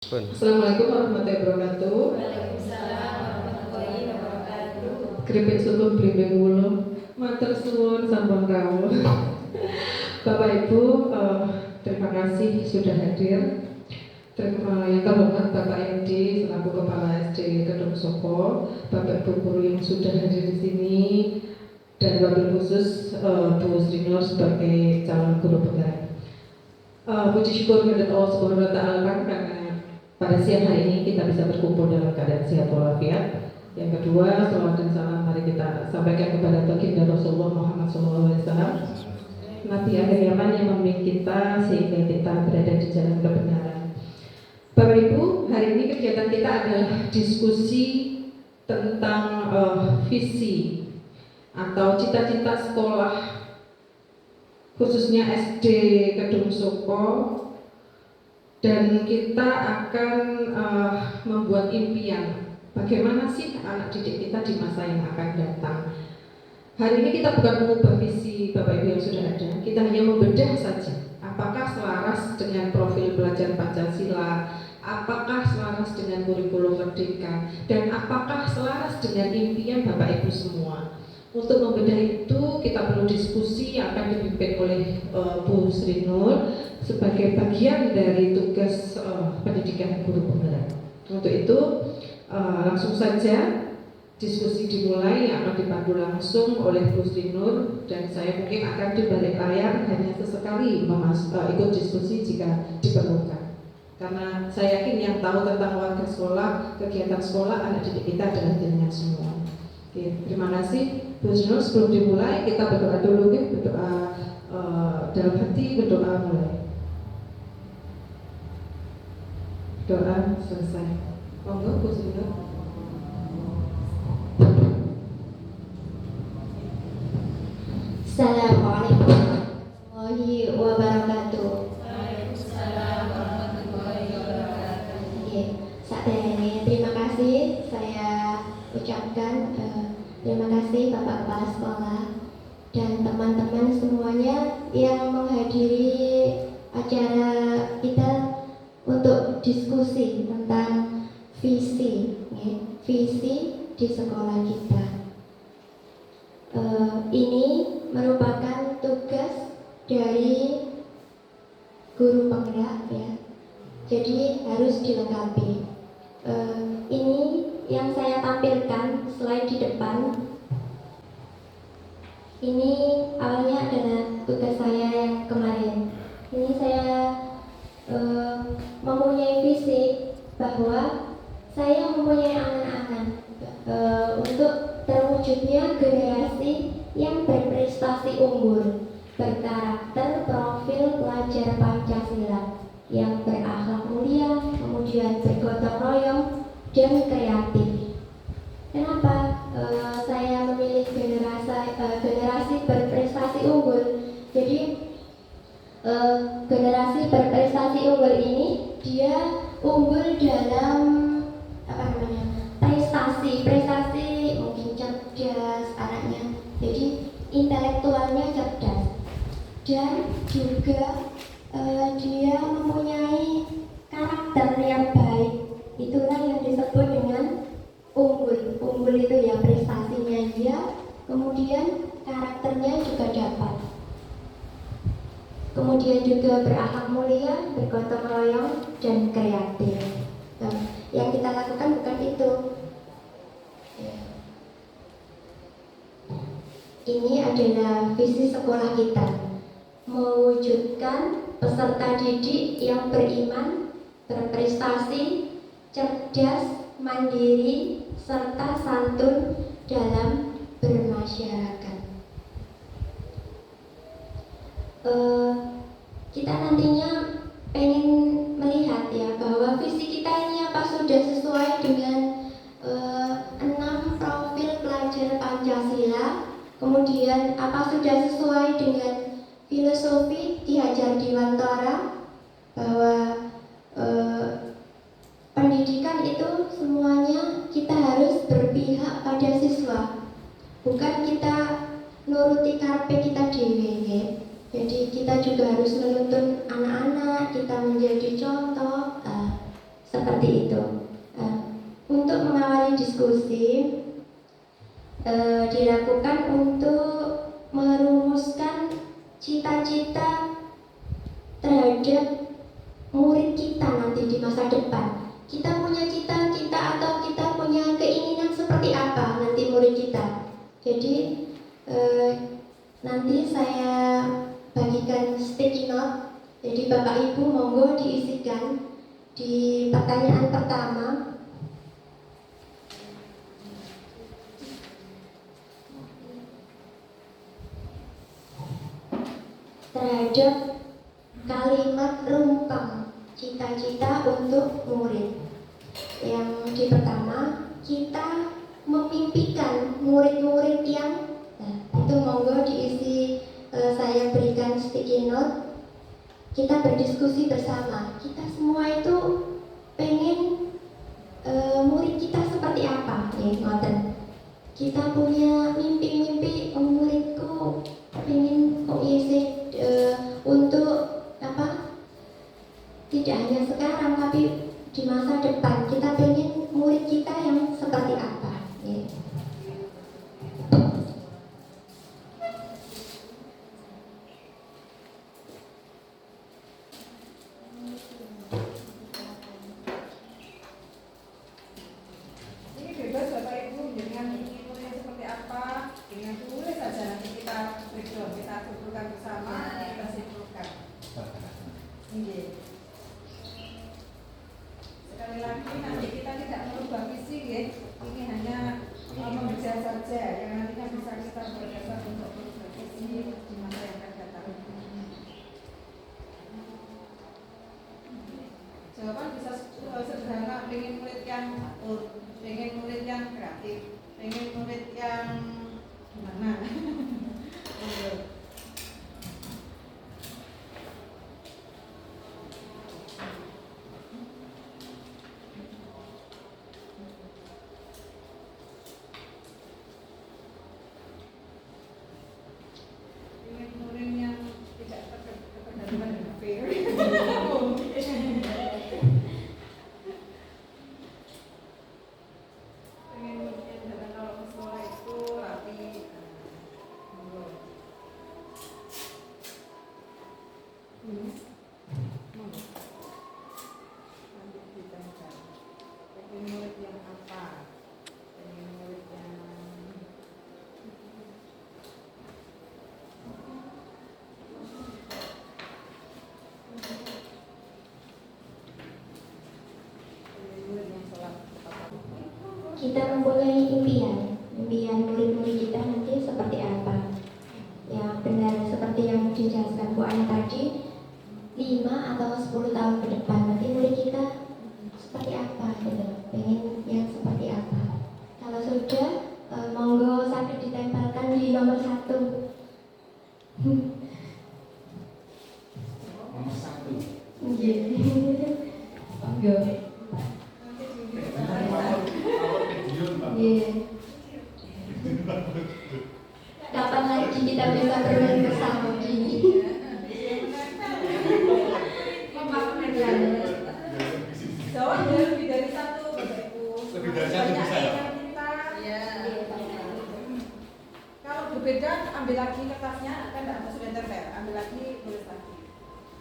Assalamualaikum warahmatullahi wabarakatuh. Waalaikumsalam warahmatullahi wabarakatuh. Keripik sulung blimbing wulu, matur suwun sampun rawuh. Bapak Ibu, terima kasih sudah hadir. Yang terhormat Bapak MD selaku Kepala SD Kedung Soko, Bapak Ibu guru yang sudah hadir di sini, dan wabil khusus Bu Sri Nur sebagai calon guru penggerak. Puji syukur kepada Allah Subhanahu wa Ta'ala karena pada siang hari ini kita bisa berkumpul dalam keadaan sehat walafiat. Yang kedua, salawat dan salam mari kita sampaikan kepada baginda Rasulullah Muhammad SAW, Nabi akhir zaman yang membimbing kita sehingga kita berada di jalan kebenaran. Bapak Ibu, hari ini kegiatan kita adalah diskusi tentang visi atau cita-cita sekolah, khususnya SD Kedung Soko. Dan kita akan membuat impian bagaimana sih anak didik kita di masa yang akan datang. Hari ini kita bukan mengubah visi Bapak Ibu yang sudah ada, kita hanya membedah saja apakah selaras dengan profil pelajar Pancasila, apakah selaras dengan kurikulum merdeka, dan apakah selaras dengan impian Bapak Ibu semua. Untuk membedah itu kita perlu diskusi yang akan dipimpin oleh Bu Sri Nur sebagai bagian dari tugas pendidikan guru penggerak. Untuk itu langsung saja diskusi dimulai yang akan dipandu langsung oleh Bu Sri Nur, dan saya mungkin akan di balik layar hanya sesekali ikut diskusi jika diperlukan. Karena saya yakin yang tahu tentang warga sekolah, kegiatan sekolah anak didik kita adalah jenengan semua. Oke, terima kasih Bu Sri Nur. Sebelum dimulai kita berdoa dulu ya, berdoa dalam hati, berdoa mulai. Doa selesai. Monggo Bu Sri Nur. Assalamualaikum warahmatullahi wabarakatuh. Waalaikumsalam warahmatullahi wabarakatuh. Sakdene terima kasih saya ucapkan terima kasih Bapak Kepala Sekolah dan teman-teman semuanya yang menghadiri acara kita untuk diskusi tentang visi di sekolah kita. Ini merupakan tugas dari guru penggerak ya, jadi harus dilengkapi. Ini yang saya tampilkan slide di depan. Ini awalnya adalah tugas saya yang kemarin. Ini saya mempunyai visi bahwa saya mempunyai angan-angan untuk terwujudnya generasi yang berprestasi unggul, berkarakter profil pelajar Pancasila, yang berakhlak mulia, kemudian bergotong royong dan kreatif. Kenapa saya memilih generasi berprestasi unggul? Jadi generasi berprestasi unggul ini dia unggul dalam prestasi mungkin cerdas anaknya, jadi intelektualnya cerdas, dan juga dia mempunyai karakter yang baik. Itulah yang disebut dengan unggul itu ya, prestasinya dia, kemudian karakternya juga dapat, kemudian juga berakhlak mulia, bergotong royong, dan kreatif. Nah, yang kita lakukan bukan itu. Ini adalah visi sekolah kita, mewujudkan peserta didik yang beriman, berprestasi, cerdas, mandiri, serta santun dalam bermasyarakat. Kita nantinya pengen melihat ya bahwa visi kita ini apa sudah sesuai dengan 6 profil pelajar Pancasila, kemudian apa sudah sesuai dengan filosofi Ki Hajar Dewantara bahwa pendidikan itu semuanya kita harus berpihak pada siswa, bukan kita nuruti karepe kita dhewe. Jadi kita juga harus menuntun anak-anak kita menjadi contoh seperti itu. Untuk mengawali diskusi dilakukan untuk merumuskan cita-cita terhadap murid kita nanti di masa depan. Kita punya cita-cita atau kita punya keinginan seperti apa nanti murid kita. Jadi nanti saya bagikan sticky note. Jadi Bapak Ibu monggo diisikan di pertanyaan pertama. Terhadap kalimat rumpang cita-cita untuk murid. Yang di pertama, kita memimpikan murid-murid yang itu monggo diisi, saya berikan sticky note. Kita berdiskusi bersama. Kita semua itu pengen murid kita seperti apa, ya, ngoten. Kita punya mimpi-mimpi, muridku pengen kok isi untuk apa? Tidak hanya sekarang tapi di masa depan kita pengen murid kita yang seperti apa, ya. Ini bebas Bapak Ibu, dengan ingin muridnya seperti apa, dengan tulis saja nanti kita breakdown, kita kumpulkan bersama, kita simpulkan. Ini. Sekali lagi nanti kita tidak merubah visi, ya. Ini hanya membaca saja, yang nantinya bisa kita berdasar untuk merubah visi di masa yang akan datang. Jawaban bisa sederhana, pengen murid yang atur, pengen murid yang kreatif, pengen murid yang gimana? Pengen murid yang tidak terkecuali dengan fair. Pengen murid yang datang kalau ke sekolah itu rapi. Pengen murid yang apa? Pengen murid yang sholat tepat waktu. Kita mempunyai impian murid-murid kita nanti seperti apa. Ya benar seperti yang dijelaskan Bu Ani tadi, 5 atau 10 tahun ke depan nanti murid kita seperti apa gitu, pengen yang seperti apa. Kalau sudah monggo sampai ditempelkan di nomor 1. Nomor 1. Iya. Monggo. Iya. Kapan lagi kita bisa bermain bersama gini? Jawab ya, lebih dari satu, Bapak Ibu. Lebih dari satu bisa ya? Yang kita, kalau berbeda ambil lagi kertasnya, kan tidak harus sudah tempel. Ambil lagi, tulis lagi.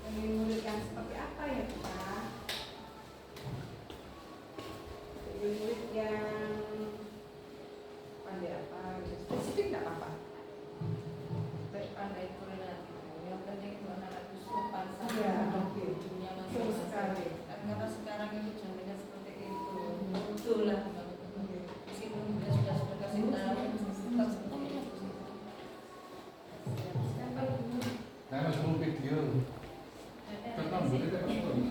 Pengen murid yang seperti apa ya kita? Pengen murid yang pandai apa? Spesifik tidak apa-apa. Pandai koordinasi, yang penting anak itu sopan Iya, sama oke. dunia Betul sekali. karena sekarang itu zamannya seperti itu. Betul lah. Meskipun dia sudah kasih tahu, tetap seperti itu. Siapa itu? Nah, mas mau video. Tetap boleh tetap boleh.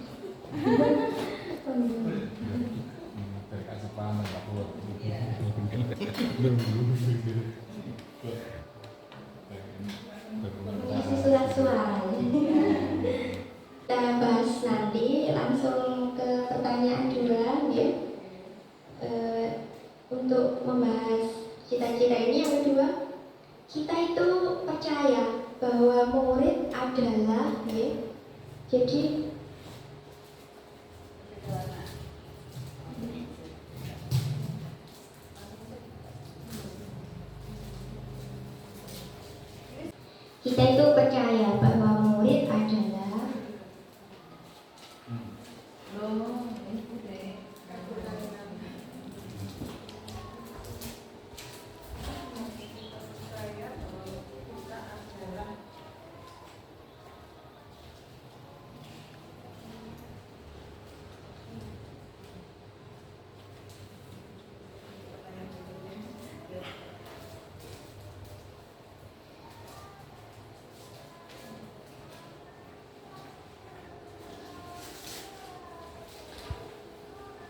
Dari kasih paman tak boleh. Iya. Isi surat suara. Kita bahas nanti, langsung ke pertanyaan 2 ya. Untuk membahas cita-cita ini yang kedua, kita itu percaya bahwa murid adalah ya, jadi kita itu percaya bahwa murid adalah Loh, itu deh.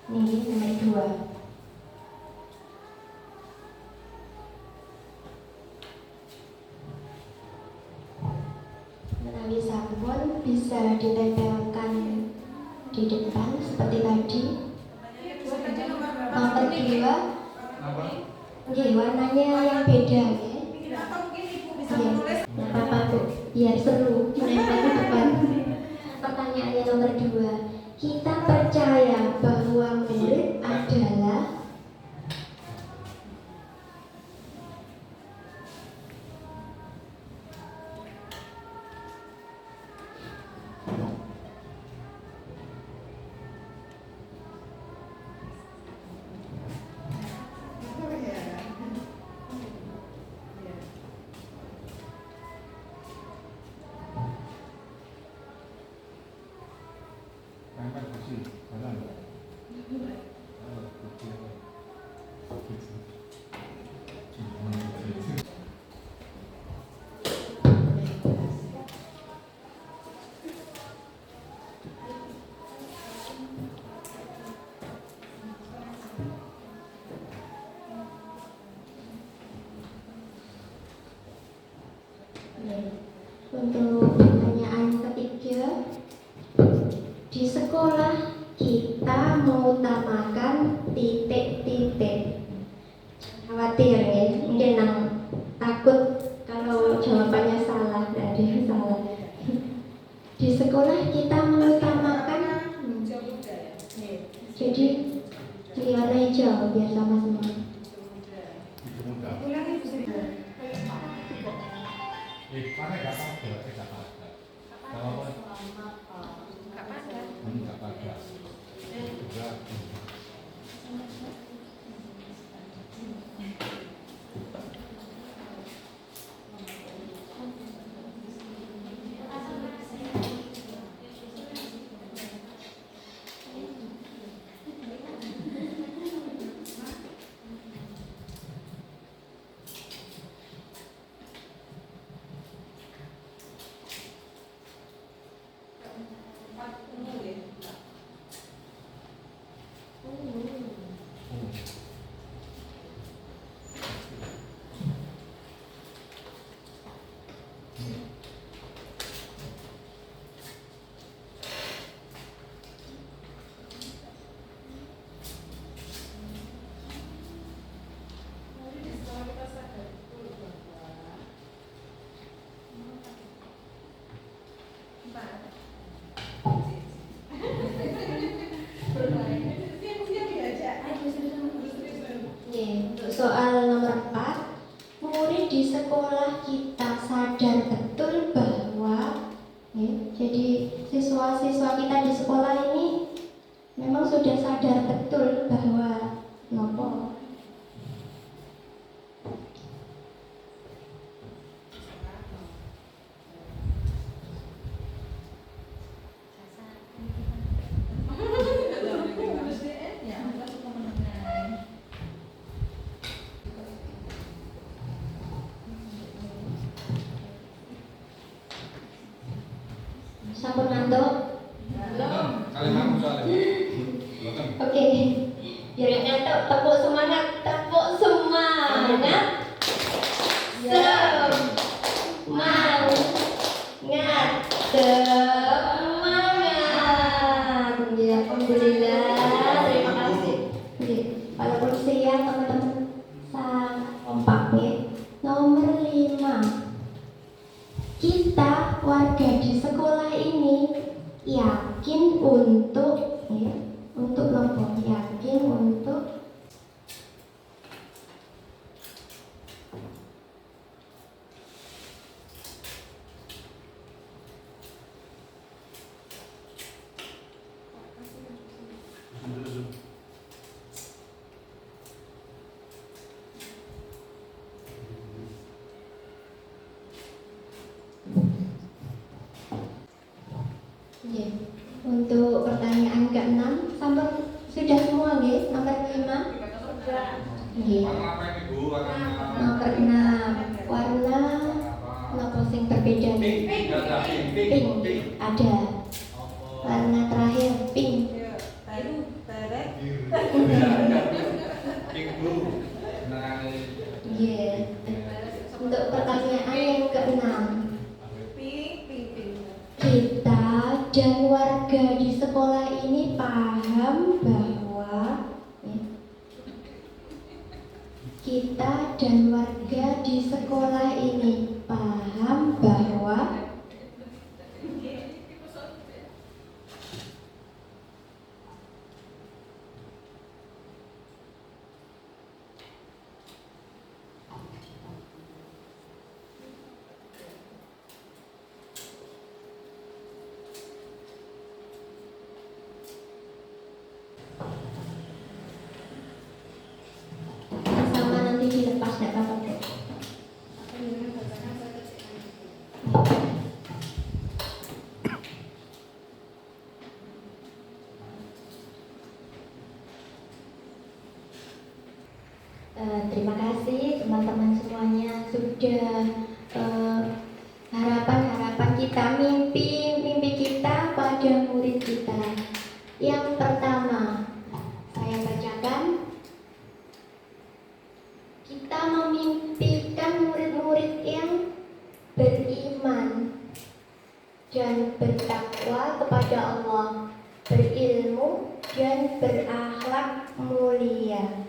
ini nomor 2. Menawi sampun bisa ditempelkan di depan seperti tadi. Nomor 2, Apa? nggih, warnanya yang beda ya. Atau mungkin ibu bisa Iya, menulis nggak apa-apa Bu, biar seru menempel di depan. Pertanyaannya nomor 2, kita percaya bahwa murid adalah Angkat kursi, mana enggak? Kursi apa? untuk pertanyaan ketiga, di sekolah kita mengutamakan titik-titik. Khawatir ya, mungkin yang takut kalau jawabannya salah, tidak ada yang salah. Di sekolah kita mengutamakan, jauh budaya. jadi di warna hijau biar sama semua. Itu mudah. Ulangi Bu Sri. Mana enggak pada? Enggak pada. Kalau apa? Enggak pada. Enggak. Untuk soal nomor 4, murid di sekolah kita sadar betul bahwa jadi siswa-siswa kita di sekolah ini memang sudah sadar betul bahwa nopo sampun ngantuk. Kali kamu soalnya. Belum. Oke, biar nggak ngantuk, tepuk semangat, tepuk semangat. Semangat, semangat. Ya, alhamdulillah, terima kasih. Oke, walaupun siang teman-teman sangat kompak ya. Nomor 5, kita warga di sekolah ini yakin untuk nopo, yakin untuk Untuk pertanyaan ke-6 sampun sudah semua nggih? Nomor 5. Nggih. Warna apa ini Bu? Warna Nomor 6. Warna napa sing berbeda nih? pink. Ada pink. Pink. Ada. Warna terakhir pink. Ya, baru barek. Pink blue. Nah, Iya. Untuk pertanyaan yang ke-6. Pink. Kita dan warga di sekolah ini paham bahwa kita dan warga di sekolah ini paham bahwa sama nanti dilepas nggak apa-apa. Dengan bacakan saya kecilkan. Terima kasih teman-teman semuanya sudah harapan-harapan kita, mimpi kita pada murid kita. Yang pertama, saya bacakan. Kita memimpikan murid-murid yang beriman dan bertakwa kepada Allah, berilmu dan berakhlak mulia.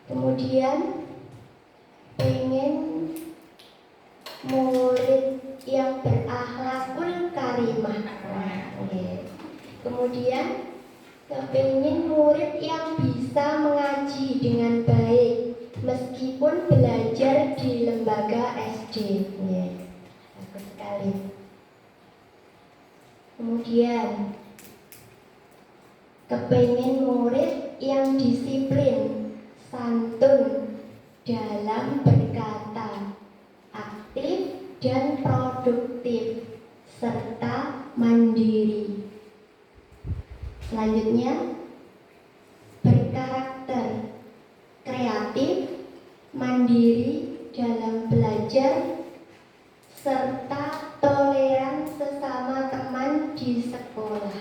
Kemudian pengen murid yang berakhlakul karimah. Oke. Kemudian kepingin murid yang bisa mengaji dengan baik meskipun belajar di lembaga SD. Bagus sekali. Kemudian kepingin murid yang disiplin, santun dalam berkata, aktif dan produktif, serta mandiri. Selanjutnya, berkarakter, kreatif, mandiri dalam belajar, serta toleran sesama teman di sekolah.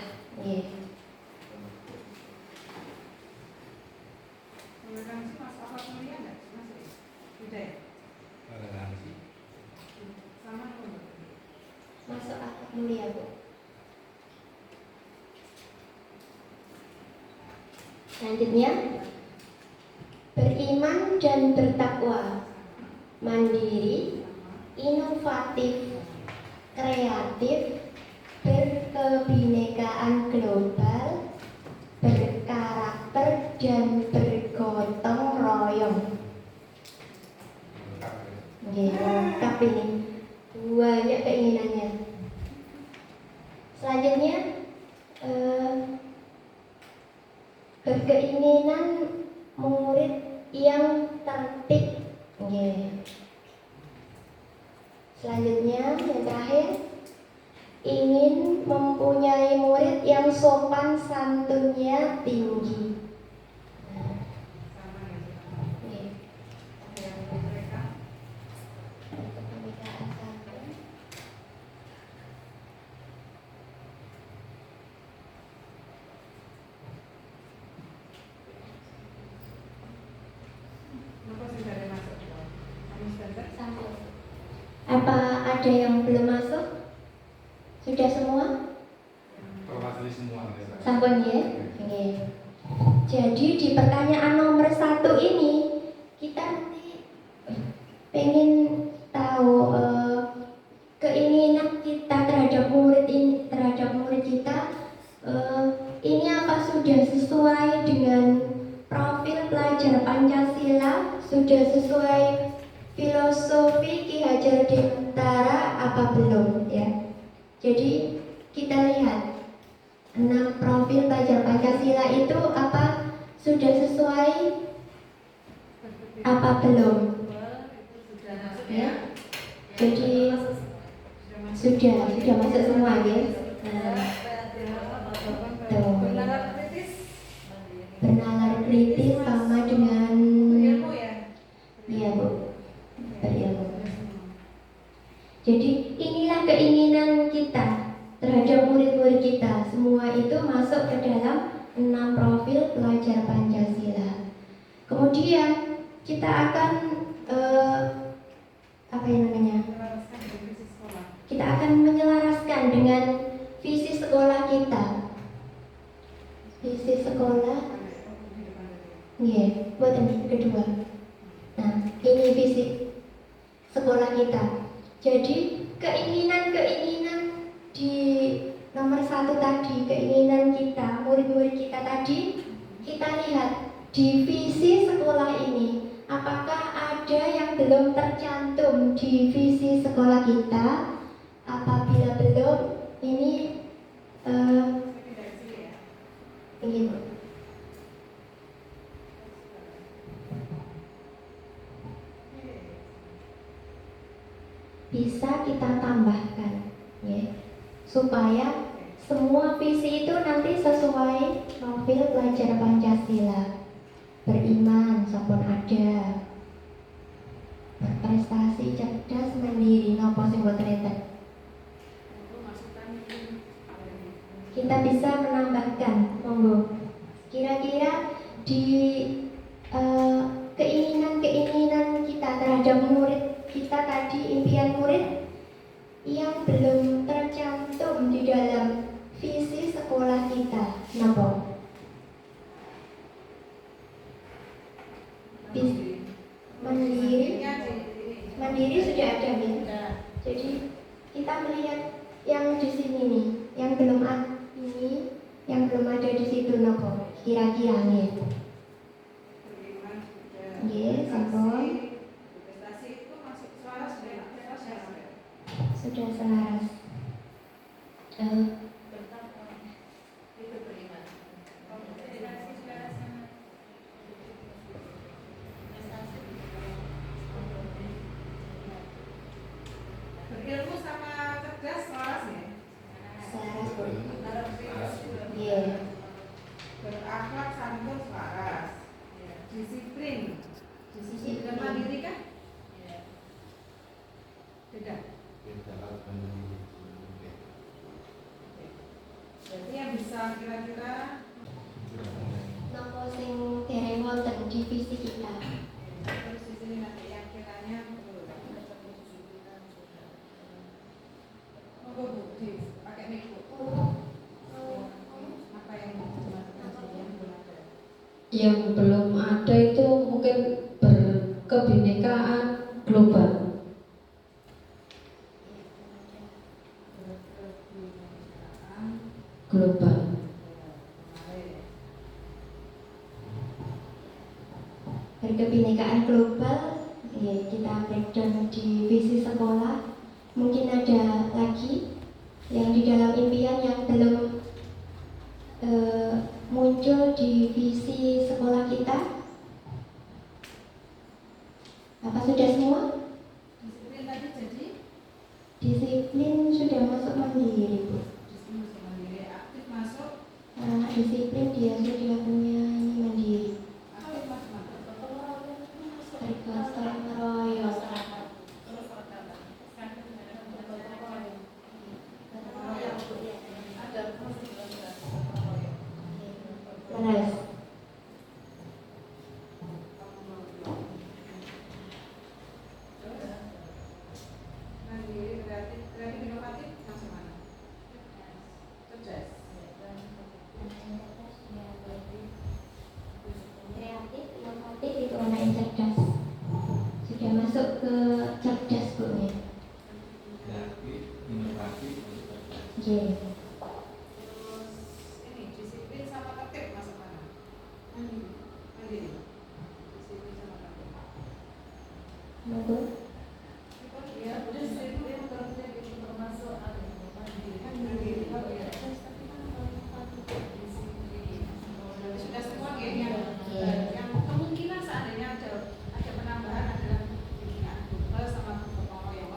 Toleransi masuk akal mulia enggak? Masuk. Tidak ya? toleransi. Sama pun. Masuk akad mulia, Bu. Selanjutnya, beriman dan bertakwa, mandiri, inovatif, kreatif, berkebinekaan global, berkarakter dan bergotong royong. Lengkap ini, banyak keinginannya. Selanjutnya, berkeinginan murid yang tertib. Selanjutnya, yang terakhir, ingin mempunyai murid yang sopan santunnya tinggi. Sama ya. Ada yang lebih mereka. Kebinekaan santun. Kenapa sih dari masuk? Kamu standar? Santun. Apa ada yang belum masuk? Sudah semua? Terwakili semua. Sampun ya? Oke. Jadi di pertanyaan nomor 1 ini kita nanti pengen tahu keinginan kita terhadap murid ini, terhadap murid kita ini apa sudah sesuai dengan profil pelajar Pancasila, sudah sesuai filosofi Ki Hajar Dewantara apa belum ya? Jadi kita lihat 6 profil pelajar Pancasila itu apa sudah sesuai apa belum Itu sudah masuk ya? ya. Jadi Sudah masuk. sudah masuk semua ya. Bernalar kritis. Bernalar kritis sama dengan Berilmu ya. iya Bu, berilmu. Jadi inilah keinginan kita terhadap murid-murid kita. Semua itu masuk ke dalam 6 profil pelajar Pancasila. Kemudian kita akan kita akan menyelaraskan dengan visi sekolah kita. Visi sekolah, buat yang kedua. Nah, ini visi sekolah kita. Jadi keinginan di nomor 1 tadi, keinginan kita, murid-murid kita tadi, kita lihat di visi sekolah ini, apakah ada yang belum tercantum di visi sekolah kita? Apabila belum, ini ingin bisa kita tambahkan, ya, supaya semua visi itu nanti sesuai profil pelajar Pancasila. Beriman, sampun ada. Berprestasi, cerdas, mandiri, nopo sing boten enten. Kita bisa menambahkan, monggo. Kira-kira di keinginan kita terhadap murid kita tadi, impian murid yang belum tercantum di dalam visi sekolah kita, nopo? Mandiri sudah ada ya. Jadi kita melihat yang di sini nih, yang belum ada di situ nopo? Kira-kira nih. Sampun. Sudah selaras. Berilmu sama cerdas selaras ya. Selaras Bu. Berakhlak santun selaras. Disiplin dan mandiri kan? Beda. Jadi yang bisa kira-kira Nopo sing dereng wonten di visi kita. terus di sini nanti yang kiranya betul. Monggo Bu, pakai mic Bu. Apa yang dimaksudkan yang belum ada? Yang belum ada itu mungkin berkebinekaan global. Global. Berkebinekaan global, ya, kita breakdown di visi sekolah. Mungkin ada lagi yang di dalam impian yang belum muncul di visi sekolah kita. Apa sudah semua? Disiplin tadi jadi Disiplin sudah masuk mandiri Bu. disiplin masuk mandiri, aktif masuk, Anak disiplin dia sudah punya ini mandiri. aktif masuk mandiri. Bergotong meroyong. Beres. Mandiri, kreatif, inovatif masuk mana? Cerdas. Kreatif, inovatif itu anak yang cerdas. Sudah masuk ke cerdas Bu ya. Oke. Terus ini disiplin sama tertib masuk mana? Mandiri. Disiplin sama tertib. Monggo. Ya, disiplin tertib itu termasuk mandiri. Mandiri. Oh iya. Sudah semua ya yang kemungkinan seandainya ada penambahan adalah bikinan Google sama foto yang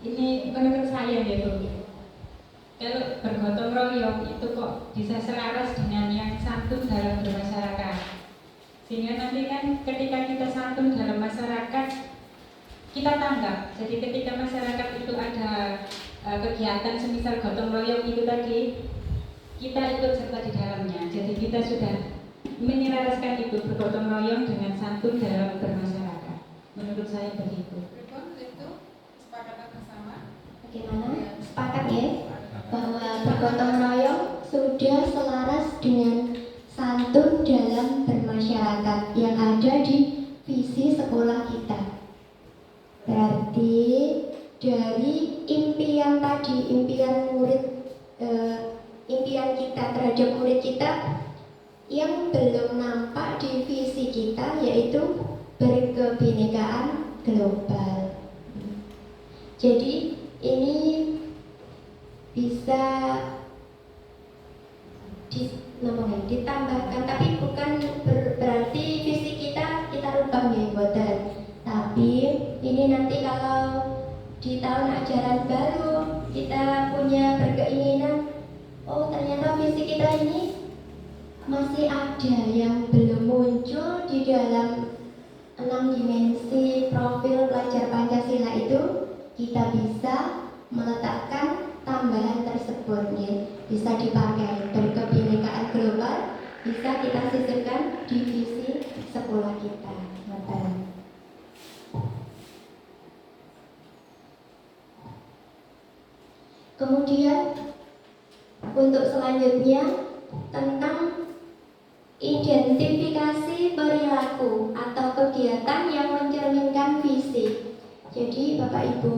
ini menurut saya ya Bu, kalau bergotong royong itu kok bisa selaras dengan yang santun dalam bermasyarakat. Sehingga nanti kan ketika kita santun dalam masyarakat, kita tanggap. Jadi ketika masyarakat itu ada kegiatan semisal gotong royong itu tadi, kita ikut serta di dalamnya. Jadi kita sudah menyelaraskan itu bergotong royong dengan santun dalam bermasyarakat. Menurut saya begitu. Ribon itu kesepakatan bersama. Bagaimana? Sepakat ya bahwa bergotong royong sudah selaras dengan santun dalam bermasyarakat yang ada di visi sekolah kita. Berarti dari impian tadi, impian murid, impian kita terhadap murid kita yang belum nampak di visi kita, yaitu berkebinekaan global. Jadi ini bisa ditambahkan, tapi bukan berarti visi kita rubah ya, boten. Tapi ini nanti kalau di tahun ajaran baru kita punya berkeinginan, oh ternyata visi kita ini masih ada yang belum muncul di dalam 6 dimensi profil pelajar Pancasila itu, kita bisa meletakkan tambahan tersebut ya. Bisa dipakai berkebinekaan global, bisa kita sisipkan di visi sekolah kita. Kemudian untuk selanjutnya tentang identifikasi perilaku atau kegiatan yang mencerminkan visi. Jadi Bapak Ibu,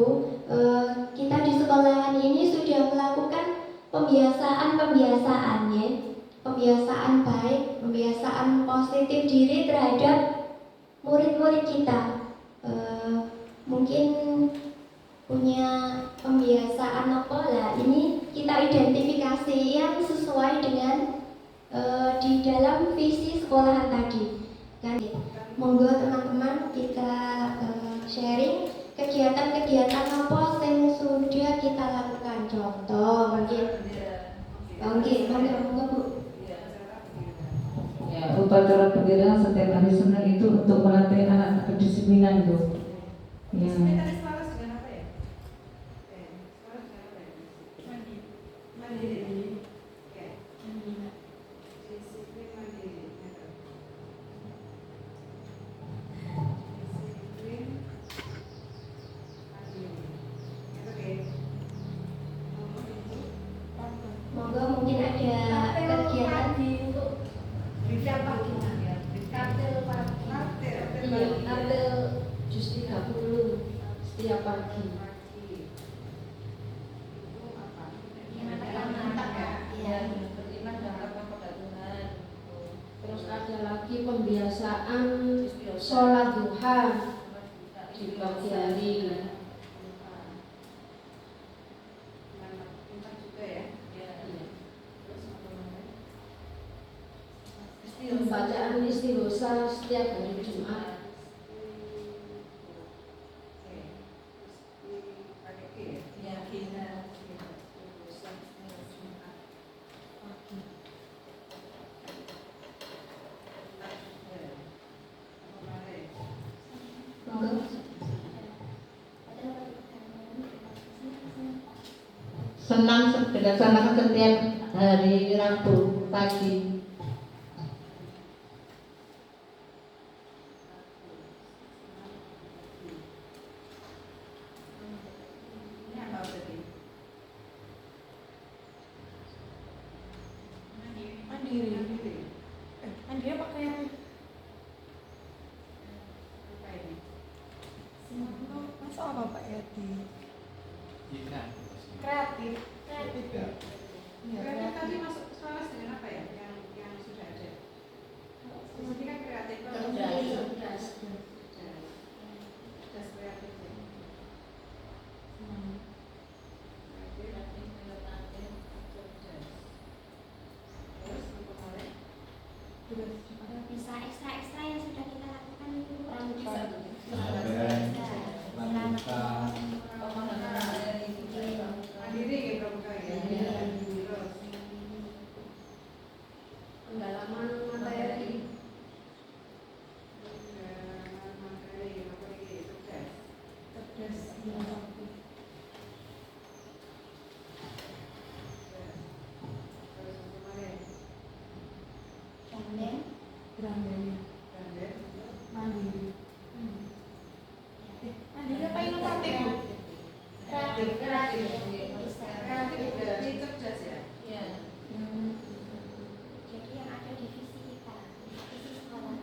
kita di sekolahan ini sudah melakukan pembiasaan ya, pembiasaan baik, pembiasaan positif diri terhadap murid-murid kita. Mungkin punya pembiasaan apa lah, ini kita identifikasi yang sesuai dengan di dalam visi sekolahan tadi kan. Monggo teman-teman kita sharing kegiatan-kegiatan apa yang sudah kita lakukan. Contoh monggo Bu. Ya, upacara bendera setiap hari Senin itu untuk melatih anak-anak kedisiplinan Bu. Ya. Tadi selaras dengan apa ya? Selaras dengan apa ya? Mandiri. Ya. Disiplin mandiri. Disiplin mandiri. Oke. Monggo mungkin ada kegiatan Siapa gimana? Kartel pagi. Iya, kartel jus 30 setiap pagi. Itu apa? Mantap ya. Iya, beriman dan takwa kepada Tuhan. Terus ada lagi pembiasaan sholat duha di pagi hari. Pintar juga ya. Pembacaan istighosa setiap hari Jumat. Senang dilaksanakan setiap hari Rabu pagi. Ini apa tadi? Mandiri. Mandiri apa kreatif? Apa ini? Masa apa Pak Yadi? Kreatif. Tidak. Kreatif tadi masuk selaras dengan apa ya? Yang sudah ada. Ini kan kreatif. Cerdas. Cerdas kreatif ya. Terus untuk oleh bisa ekstra yang sudah kita lakukan itu Ada melakukan Ganden. Mandiri. Mandiri apa inovatif, Bu? Kreatif. Kreatif berarti cerdas ya? Iya. Jadi yang ada di visi kita, visi sekolah.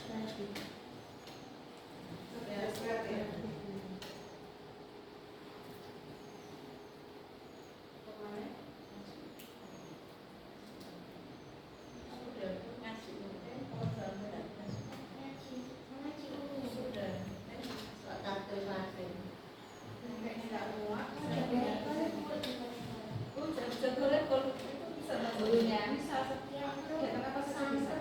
Kreatif. Cerdas kreatif. Sudah ngaji mungkin kalau dalam Mengaji ini. sudah soal kartu masing. Kayak tidak muat. Jago rekor itu bisa masuk. Bisa setiap kegiatan apa saja bisa.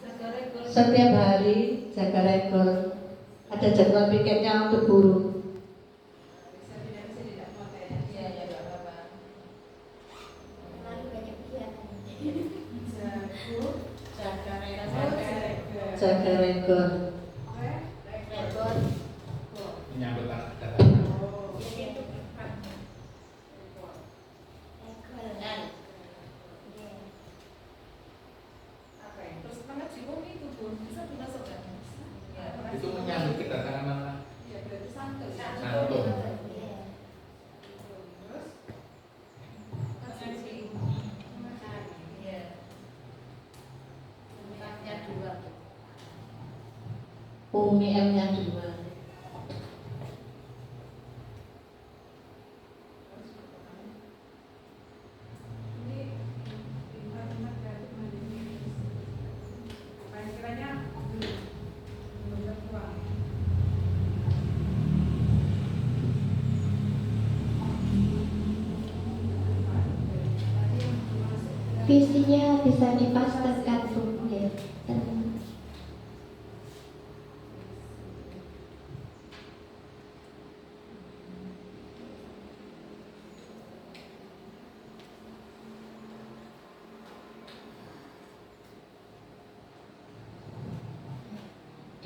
Jago rekor. Setiap hari jaga rekor. Ada jadwal piketnya untuk guru. Bisa tidak muat ya. Iya ya nggak apa-apa. Terlalu banyak kegiatan. Jago. Jaga Jaga rekor. rekor. Jaga rekor. Rekor. Menyambut data. Oh. Rekor. Apa ya? Terus mengaji umum itu pun bisa dimasukkan. Ya. Itu menyambut kedatangan mana? Ya berarti santun. Santun. Terus Mengaji. mengaji. Iya. Tempatnya dua. Umi M-nya 2. Ini lingkungan kreatif mandiri. Apa istilahnya? Belum tertuang. Visinya bisa dipastikan, Bu. Ya.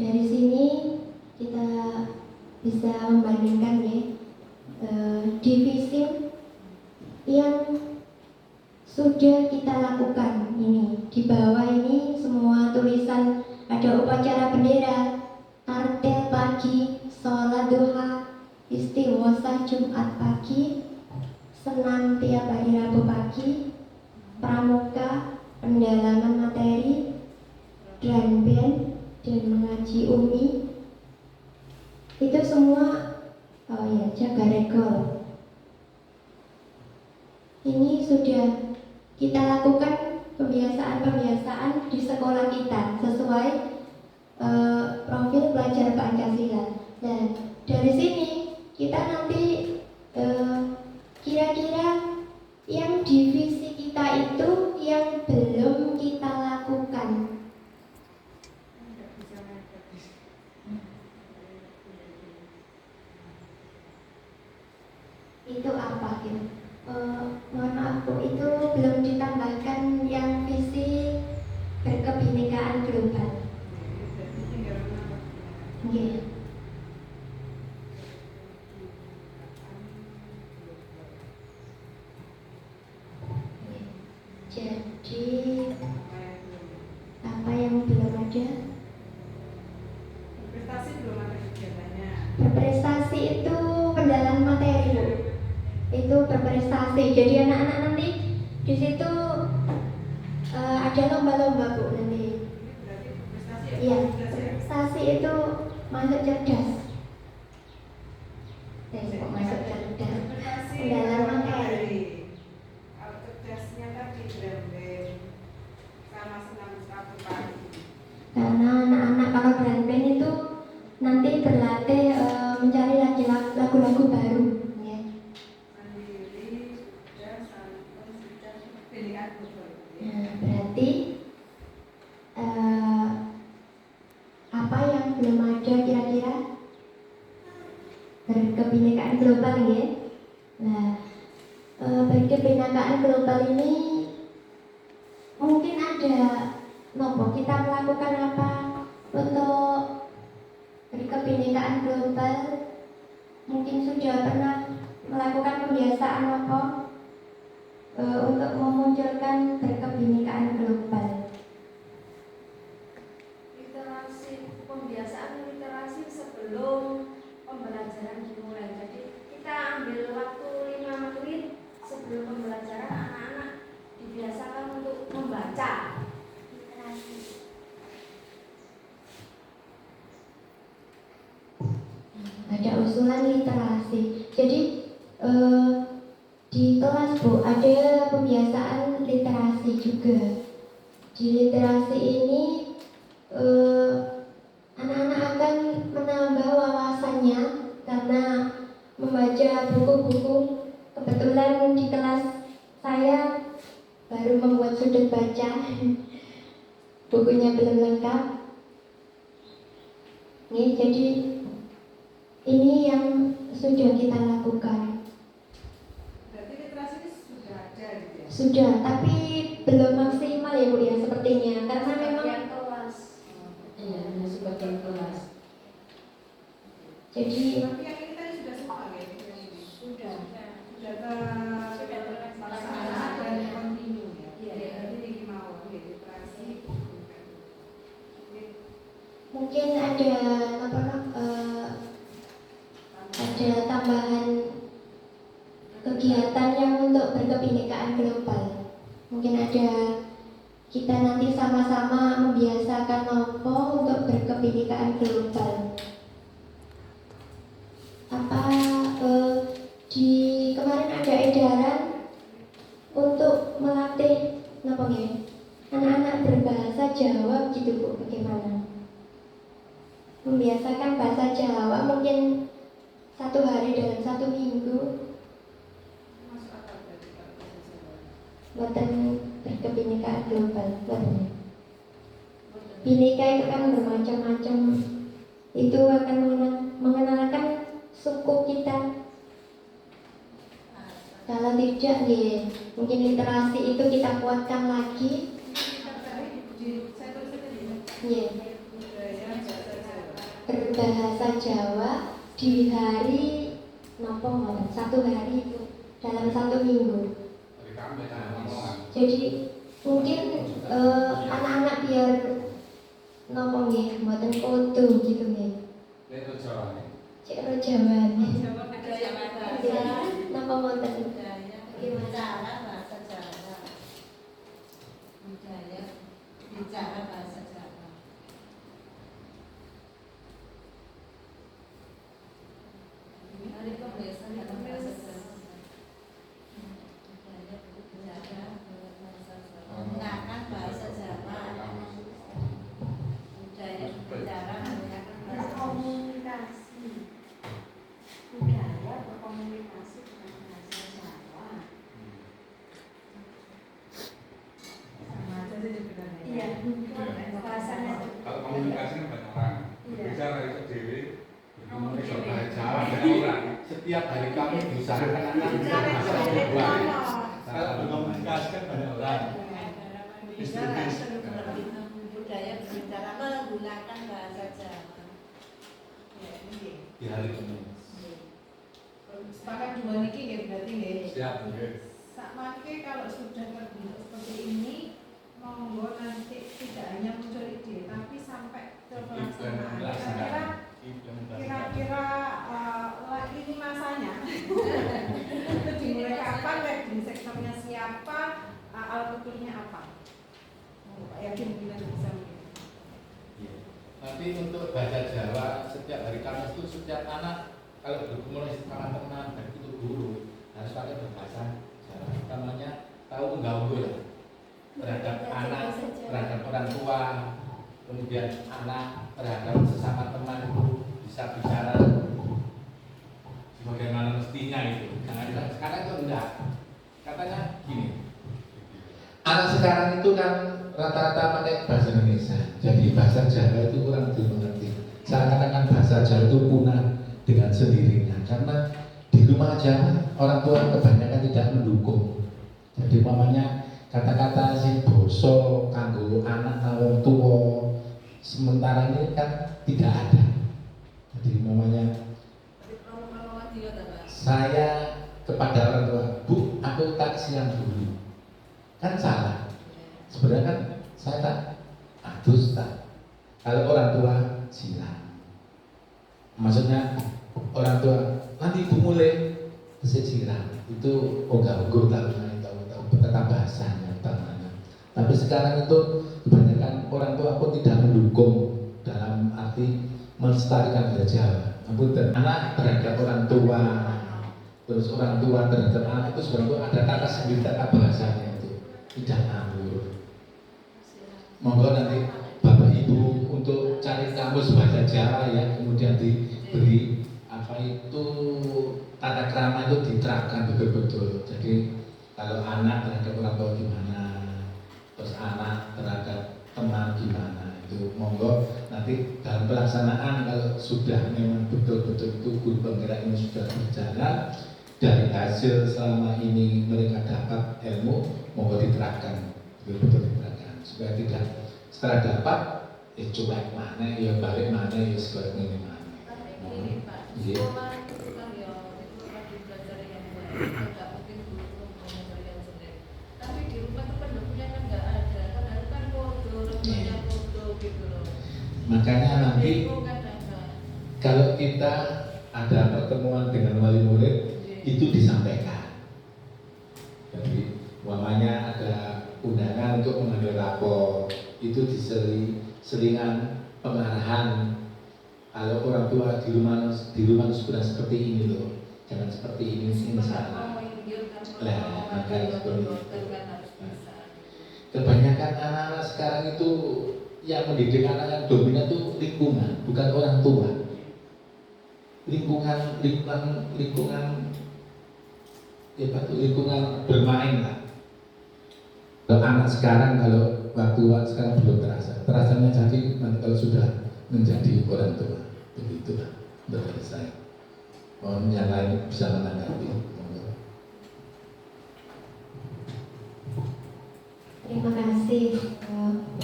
Dari sini kita bisa membandingkan ya divisi yang sudah kita lakukan ini. Di bawah ini semua tulisan, ada upacara bendera, tartel pagi, sholat duha, istighosah Jumat pagi, senam tiap hari Rabu pagi, pramuka, pendalaman materi, drum band, dan mengaji umi. Itu semua jaga rekor. Ini sudah kita lakukan kebiasaan-kebiasaan di sekolah kita sesuai profil pelajar Pancasila. Dan dari sini kita nanti kira-kira yang divisi kita itu yang belum kita lakukan. Enggak bisa mengikuti. Itu apa gitu? Mohon maaf Bu, itu belum ditambahkan yang visi berkebinekaan global. Jadi tinggal menambah. Nggih. Jadi apa yang belum ada? Prestasi belum ada kegiatannya. Berprestasi itu pendalaman materi Bu. Itu berprestasi. Jadi anak-anak nanti di situ ada lomba-lomba Bu nanti. Ini berarti prestasi ya? Iya. Cerdas ya? Prestasi itu masuk cerdas. Kok masuk cerdas? Prestasi Pendalaman materi. Kalau cerdasnya tadi drum sama senam Rabu pagi. Karena anak-anak kalau drum band itu nanti berlatih mencari lagu-lagu baru. Ya. Mandiri dan santun sudah pendidikan global. Nah, berarti apa yang belum ada kira-kira? Berkebinekaan global ya. Nah, berkebinekaan global ini mungkin ada nopo kita melakukan apa untuk berkebinekaan global. Mungkin sudah pernah melakukan pembiasaan apa untuk memunculkan berkebinekaan global. Pembiasaan literasi sebelum pembelajaran dimulai. Jadi kita ambil waktu 5 menit sebelum pembelajaran, anak-anak dibiasakan untuk membaca literasi. Ada usulan literasi. Jadi di kelas Bu ada pembiasaan literasi juga. Di literasi ini anak-anak akan menambah wawasannya karena membaca buku-buku. Kebetulan di kelas saya baru membuat sudut baca, bukunya belum lengkap. Nih, jadi ini yang sudah kita lakukan. Berarti literasi ini sudah ada gitu ya? Sudah, tapi belum maksimal ya Bu ya sepertinya karena memang kelas. Iya, sebagian kelas. jadi Tapi yang ini tadi sudah semua ya? Sudah terlaksana dan kontinu ya? Iya. Jadi ini mau literasi. mungkin ada ada tambahan kegiatan yang untuk berkebinekaan global. Mungkin ada kita nanti sama-sama membiasakan nopo untuk berkebinekaan global. Apa di kemarin ada edaran untuk melatih nopo nggih? Anak-anak berbahasa Jawa gitu Bu, bagaimana? Membiasakan bahasa Jawa mungkin 1 hari dalam 1 minggu. Masuk akal berarti kalau bahasa Jawa. Buatan berkebinekaan global. Bineka itu kan bermacam-macam. Itu akan mengenalkan suku kita. Kalau tidak nih, mungkin literasi itu kita kuatkan lagi. Saya tulis tadi ya. Ya, Budaya bahasa Jawa. berbahasa Jawa di hari nopo mboten 1 hari itu dalam 1 minggu. Dari kami ngomongan. Jadi mungkin anak-anak biar nopo nggih mboten foto gitu nggih. Itu Jawa nih. Cek ro Jawane. Budaya Napa mboten? bicara bahasa Jawa. Budaya bicara bahasa Jawa. Hari pembiasaan bahasa Jawa. Budaya bicara bahasa Jawa. Menggunakan bahasa Jawa. Budaya bicara menggunakan bahasa Jawa. Berkomunikasi. Budaya berkomunikasi dengan bahasa Jawa. Sama aja sih sebenarnya. Iya, bahasanya. Kalau komunikasi kan banyak orang. Iya. Bicara itu dewi. Indonesia bahasa Jawa banyak orang. Setiap hari kami diusahakan anak Bicara bisa itu dari berubah. ngomong. Kalau berkomunikasi kan banyak orang. Budaya berbicara menggunakan bahasa Jawa. Ya, ini. Di hari ini. Sepakat dua niki nggih berarti nggih. Siap. Sakmangke kalau sudah terbentuk seperti ini, monggo nanti tidak hanya muncul ide, tapi sampai ke pelaksanaan. Kira-kira ini masanya. Itu dimulai kapan, wedding sektornya siapa, alat ukurnya apa? Pak yakin kita bisa mungkin. Nanti untuk bahasa Jawa setiap hari Kamis itu setiap anak kalau berkomunikasi sama teman dan itu guru harus pakai berbahasa Jawa. Namanya tahu unggah-ungguh terhadap anak, terhadap orang tua, kemudian anak terhadap sesama teman itu bisa bicara sebagaimana mestinya itu. Jangan sekarang itu enggak. Katanya gini. Anak sekarang itu kan rata-rata pakai bahasa Indonesia. Jadi bahasa Jawa itu kurang dimengerti. Seakan-akan bahasa Jawa itu punah dengan sendirinya. Karena di rumah aja orang tua kebanyakan tidak mendukung. Jadi umpamanya kata-kata sing basa kanggo anak wong tuwa sementara ini kan tidak ada. Jadi namanya saya kepada orang tua, Bu, aku tak siang dulu, kan salah. Sebenarnya kan saya tak dusta. Kalau orang tua silang, maksudnya orang tua nanti ibu mulai silang itu ogah-ogoh tahu betapa bahasanya utamanya. Tapi sekarang itu kebanyakan orang tua pun tidak mendukung dalam arti melestarikan budaya Jawa. Anak terhadap orang tua, terus orang tua terhadap anak itu sebenarnya ada kata sendiri, kata bahasanya itu tidak ngawur. Monggo nanti Bapak Ibu untuk cari kamus bahasa Jawa ya, kemudian diberi apa itu tata krama itu diterapkan betul-betul. Jadi kalau anak terhadap orang tua gimana, terus anak terhadap teman gimana, itu monggo nanti dalam pelaksanaan kalau sudah memang betul-betul itu guru penggerak ini sudah berjalan, dari hasil selama ini mereka dapat ilmu, monggo diterapkan betul-betul diterapkan supaya tidak setelah dapat cuek mana ya balik mana ya sebagai ini mana. Tapi gini Pak, sekolah itu kan ya itu lagi belajar yang baik, nggak mungkin guru mengajar yang jelek. Tapi di rumah itu pendukungnya kan nggak ada, kan kan foto, rambutnya foto gitu loh. Makanya nanti kalau kita ada pertemuan dengan wali murid itu disampaikan. Jadi umpamanya ada undangan untuk mengambil rapor, itu selingan pengarahan. Kalau orang tua di rumah sudah seperti ini loh, jangan seperti ini salah. Lah, makanya seperti itu. Kebanyakan anak-anak sekarang itu yang mendidik anak yang dominan itu lingkungan, bukan orang tua. Lingkungan bermain lah. Kalau anak sekarang, kalau waktu sekarang belum terasanya jadi nanti kalau sudah menjadi orang tua, begitulah dari saya. Mohon yang lain bisa menanggapi. Terima kasih,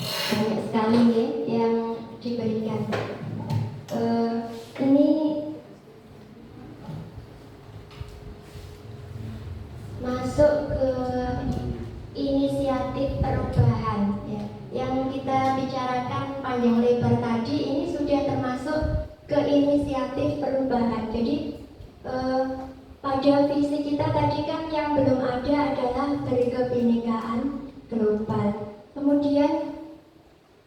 banyak sekali ya yang diberikan. Ini masuk ke inisiatif perubahan ya. Yang kita bicarakan panjang lebar tadi ini sudah termasuk ke inisiatif perubahan. Jadi pada visi kita tadi kan yang belum ada adalah berkebinekaan global. Kemudian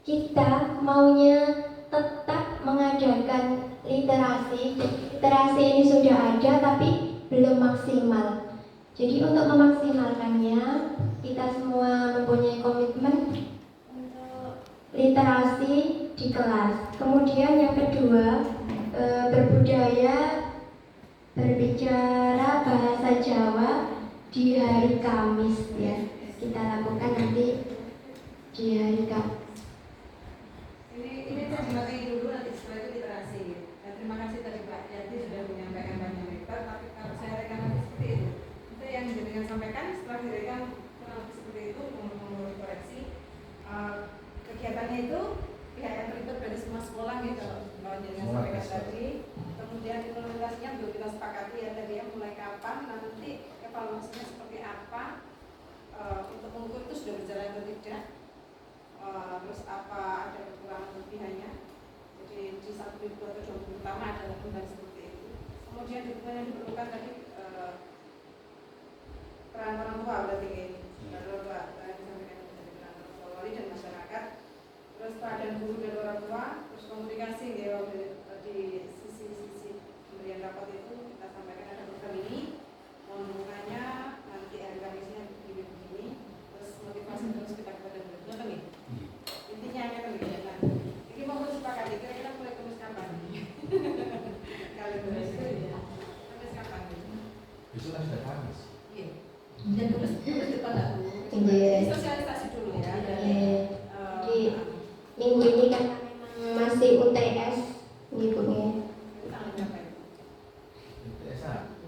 kita maunya tetap mengadakan literasi. Literasi ini sudah ada tapi belum maksimal. Jadi untuk memaksimalkannya kita semua mempunyai komitmen untuk literasi di kelas. Kemudian yang kedua, berbudaya, berbicara bahasa Jawa di hari Kamis ya. Kita lakukan nanti di hari Kamis. Ini saya materi dulu, nanti setelah itu literasi. Dan terima kasih tadi Pak Yati sudah menyampaikan banyak lebar, tapi kalau saya rekan seperti itu yang jenengan sampaikan setelah direkam kurang lebih seperti itu, menurut koreksi kegiatannya itu pihak yang terlibat dari semua sekolah gitu, kalau jenengan sampaikan tadi. Kemudian implementasinya belum kita sepakati ya tadi ya, mulai kapan, nanti evaluasinya seperti apa, untuk mengukur itu sudah berjalan atau tidak, terus apa ada kekurangan kelebihannya. Jadi di 1 minggu atau 2 minggu pertama ada laporan seperti itu. Kemudian dukungan yang diperlukan tadi peran orang tua berarti ini, peran orang tua yang disampaikan menjadi peran orang tua wali dan masyarakat, terus teladan guru dan orang tua, terus komunikasi ya di sisi pemberian rapot itu kita sampaikan ada program ini, mohon dukungannya nanti hari Kamisnya begini, terus motivasi terus kita kepada guru kan nih, intinya hanya kemudian ini mau disepakati kira-kira mulai Kamis kapan? Kalau Kamis kapan? Besok kan sudah Kamis. Iya. Dan terus depan lah Bu. Sosialisasi dulu ya. Di minggu ini kan memang masih UTS ibunya. UTS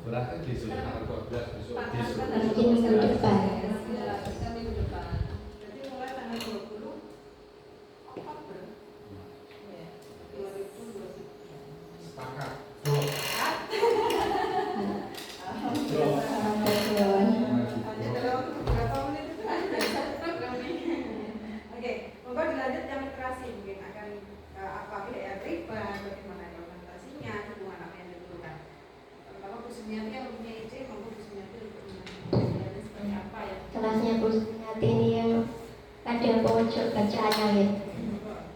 berarti besok tanggal 12 besok. Mungkin minggu depan. Minggu depan. apa yang terlibat, bagaimana implementasinya, dukungan apa yang diperlukan. Terutama Bu Sumiati yang punya ide, maupun Bu Sumiati untuk mengenai seperti apa ya. Kelasnya Bu Sumiati ini yang ada pojok bacaannya ya.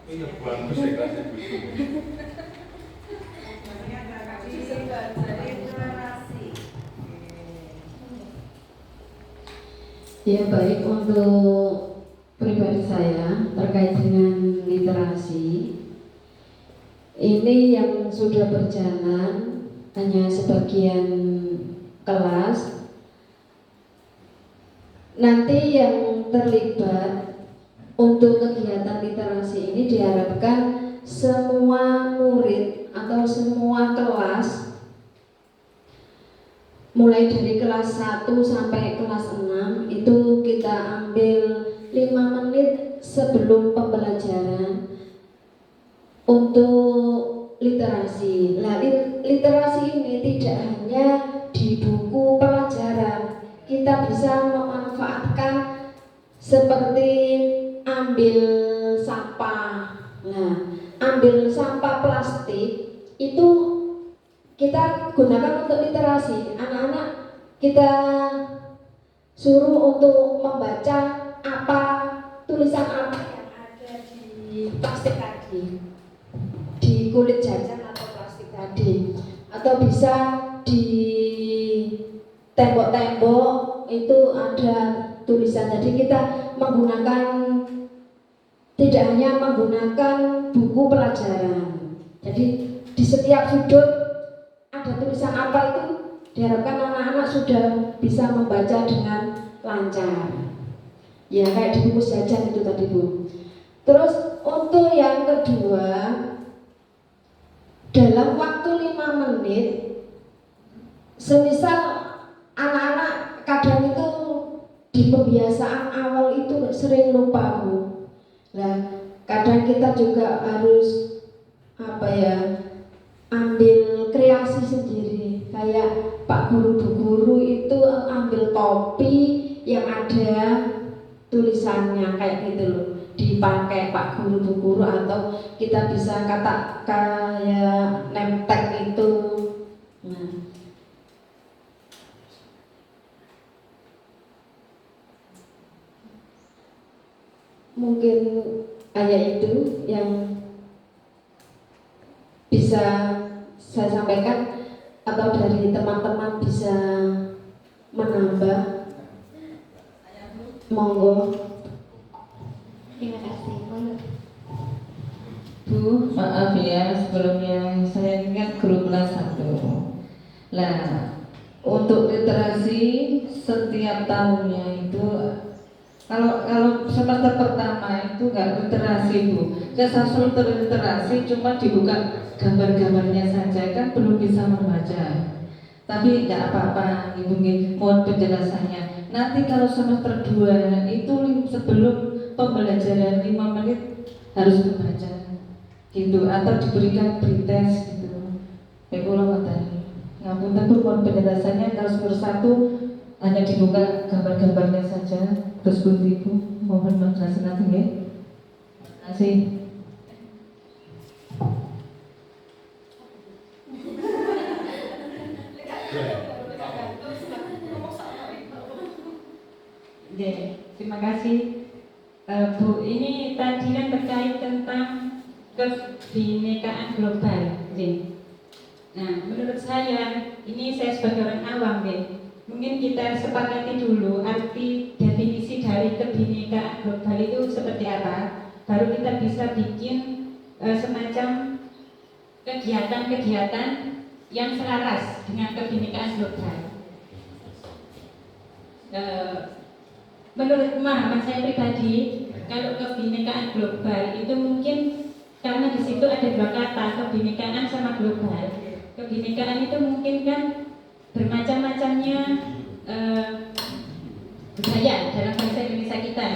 Iya, buang musik kelasnya Bu. Namanya ada literasi. Ya baik, untuk pribadi saya terkait dengan literasi ini yang sudah berjalan hanya sebagian kelas. Nanti yang terlibat untuk kegiatan literasi ini diharapkan semua murid atau semua kelas mulai dari kelas 1 sampai kelas 6 itu kita ambil 5 menit sebelum pembelajaran untuk literasi. Nah, literasi ini tidak hanya di buku pelajaran, kita bisa memanfaatkan seperti ambil sampah. Nah, ambil sampah plastik itu kita gunakan untuk literasi. Anak-anak kita suruh untuk membaca apa tulisan apa yang ada di plastik tadi, di kulit jajan atau plastik tadi, atau bisa di tembok-tembok itu ada tulisan. Jadi kita menggunakan, tidak hanya menggunakan buku pelajaran. Jadi di setiap sudut ada tulisan apa itu diharapkan anak-anak sudah bisa membaca dengan lancar. Ya kayak di buku jajan itu tadi Bu. Terus untuk yang kedua, dalam waktu 5 menit, semisal anak-anak kadang itu di pembiasaan awal itu sering lupa Bu. Nah, kadang kita juga harus ambil kreasi sendiri. Kayak Pak Guru Bu Guru itu ambil topi yang ada tulisannya kayak gitu loh, dipakai Pak Guru Bu Guru, atau kita bisa kata kayak name tag itu. Nah, mungkin kayak itu yang bisa saya sampaikan, atau dari teman-teman bisa menambah. Monggo. Terima kasih. Bu, maaf ya sebelumnya, saya ini kan guru kelas 1. Nah, untuk literasi setiap tahunnya itu kalau semester pertama itu nggak literasi Bu. Kesasur literasi cuma dibuka gambar-gambarnya saja, kan belum bisa membaca. Tapi tidak apa-apa, Ibu mohon penjelasannya. Nanti kalau semester 2 itu sebelum pembelajaran 5 menit harus membaca gitu, atau diberikan pretest gitu. Ngapunten Bu, mohon penjelasannya. Kalau semester 1 hanya dibuka gambar-gambarnya saja, terus Ibu mohon penjelasan nanti ya. Terima kasih. Ya, terima kasih Bu. Ini tadi kan terkait tentang kebinekaan global. Nah, menurut saya ini saya sebagai orang awam mungkin kita sepakati dulu arti definisi dari kebinekaan global itu seperti apa. Baru kita bisa bikin semacam kegiatan-kegiatan yang selaras dengan kebinekaan global. Menurut pemahaman saya pribadi, kalau kebinekaan global itu mungkin karena di situ ada 2 kata, kebinekaan sama global. Kebinekaan itu mungkin kan bermacam-macamnya budaya dalam bahasa Indonesia kita.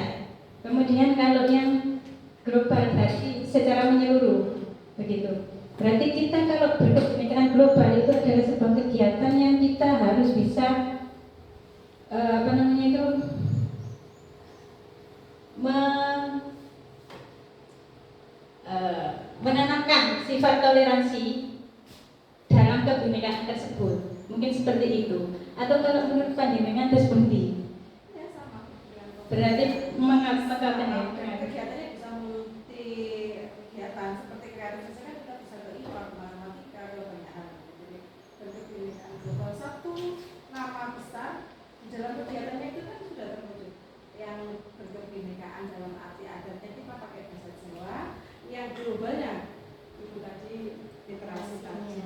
Kemudian kalau yang global berarti secara menyeluruh, begitu. Berarti kita kalau berkebinekaan global itu adalah sebuah kegiatan yang kita harus bisa menanamkan sifat toleransi dalam kebinekaan tersebut. Mungkin seperti itu. Atau kalau menurut panjenengan terus berhenti. Ya sama. Berarti mengatakan ya. Kegiatannya bisa multi kegiatan seperti kreatif kan kita bisa ke IPA, matematika, ke banyak hal. Jadi berkebinekaan global satu nama besar di dalam kegiatannya itu kan sudah terwujud. Yang berkebinekaan dalam arti adatnya kita pakai bahasa Jawa, yang globalnya itu tadi literasi tadi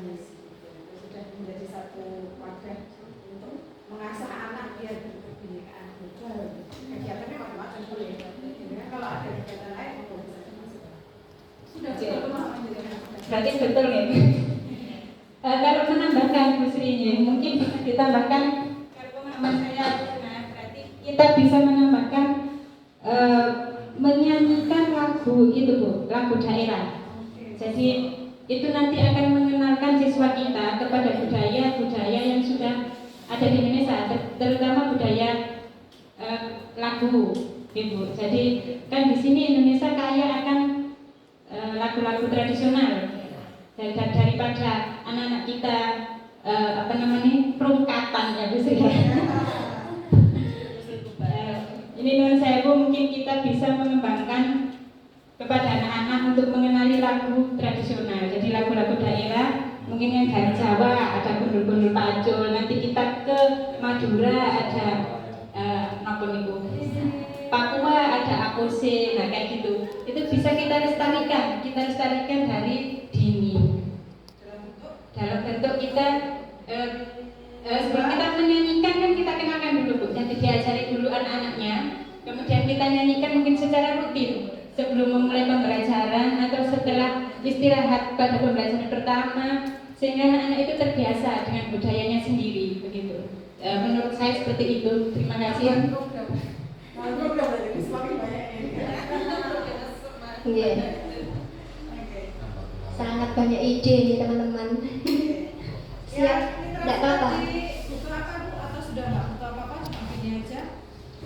sudah menjadi satu wadah untuk mengasah anak biar berkebinekaan global. Kegiatannya macam-macam boleh. Kalau ada kegiatan lain mau bisa masuk. Sudah Berarti betul ya. Kalau menambahkan Bu Sri, mungkin bisa ditambahkan kalau pemahaman saya benar, berarti kita bisa menambahkan menyanyikan lagu itu Bu, lagu daerah. Jadi itu nanti akan mengenalkan siswa kita kepada budaya-budaya yang sudah ada di Indonesia, terutama budaya lagu, Ibu. Jadi kan di sini Indonesia kaya akan lagu-lagu tradisional. Daripada anak-anak kita perungkatan ya Bu Sri. Ini menurut saya Bu, mungkin kita bisa mengembangkan kepada anak-anak untuk mengenali lagu tradisional. Jadi lagu-lagu daerah, mungkin yang dari Jawa ada gundul-gundul pacul, nanti kita ke Madura ada Papua ada akose, nah kayak gitu. Itu bisa kita lestarikan dari dini. Dalam bentuk kita sebelum kita menyanyikan kan kita kenalkan dulu Bu. Jadi diajari dulu anak-anaknya, kemudian kita nyanyikan mungkin secara rutin sebelum memulai pembelajaran atau setelah istirahat pada pembelajaran pertama, sehingga anak-anak itu terbiasa dengan budayanya sendiri begitu. Menurut saya seperti itu. Terima kasih. Iya. Sangat banyak ide nih teman-teman. Siap, tidak apa-apa. Butuh apa Bu? Atau sudah nggak butuh apa-apa? Cuma gini aja.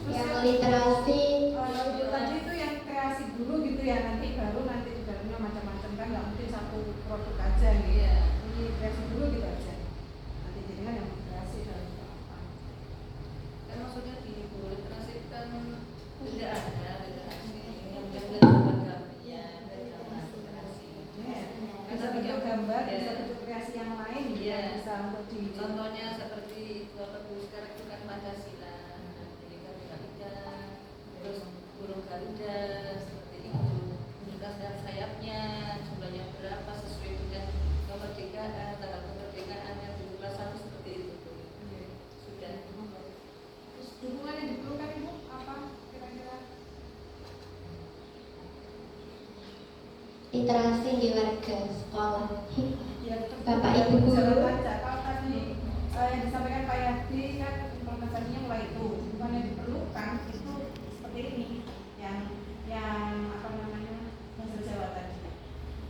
Yang literasi. Itu tadi itu yang kreasi dulu gitu ya, nanti baru nanti juga punya macam-macam kan, nggak mungkin satu produk aja gitu. Ini kreasi dulu gitu aja. Nanti jadinya yang kreasi dan apa? Kan maksudnya gini Bu, literasi kan tidak ada literasi yang gambar ya, literasi. Bisa bentuk gambar, bisa bentuk kreasi yang lain, bisa untuk di contohnya seperti sekarang itu kan Pancasila, jadi kan Garuda, terus burung Garuda seperti itu, menunjukkan sayapnya, jumlahnya berapa sesuai dengan kemerdekaan, tanggal kemerdekaan yang di kelas 1 seperti itu. Sudah. Terus dukungan yang diperlukan Ibu apa kira-kira? Literasi di warga sekolah. Ya, Bapak Ibu guru. Kalau tadi yang disampaikan Pak Yadi kan implementasinya mulai itu. Bukan yang diperlukan itu seperti ini, yang apa namanya bahasa Jawa tadi.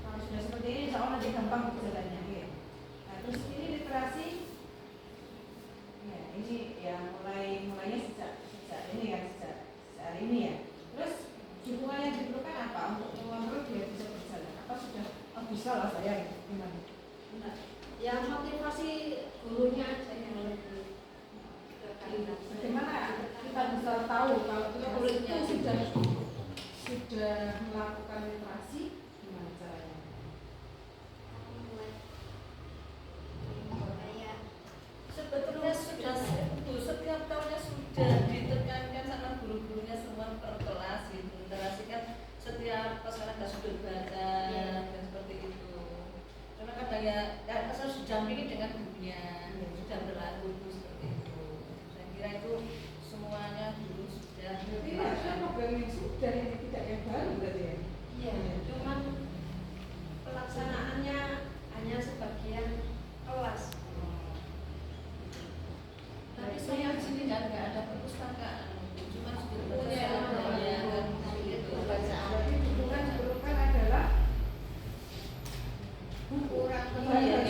Kalau sudah seperti ini, insya Allah nanti gampang berjalannya. Ya. Nah, terus ini literasi, ya ini yang mulainya sejak ini kan sejak hari ini ya. Terus dukungan yang diperlukan apa untuk mengontrol dia bisa berjalan? Apa sudah bisa lah saya gimana? Nah, yang motivasi gurunya aja yang lebih terkait. Bagaimana kita bisa tahu kalau muridnya sudah melakukan literasi, gimana caranya? Sebetulnya sudah setiap tahunnya sudah ditekankan sama guru-gurunya semua per kelas gitu. Literasi kan setiap masyarakat sudut baca dan seperti itu. Karena kadang ya asal didampingi dengan gurunya sudah berlaku seperti itu. Saya kira itu semuanya dulu sudah. Jadi ada program yang sudah yang tidak yang baru berarti ya? Iya, cuman pelaksanaannya hanya sebagian kelas. Tapi saya di sini nggak ada perpustakaan, cuma sudut baca Ya, seadanya kan gitu bacaan. Jadi dukungan diperlukan adalah Kurang Iya,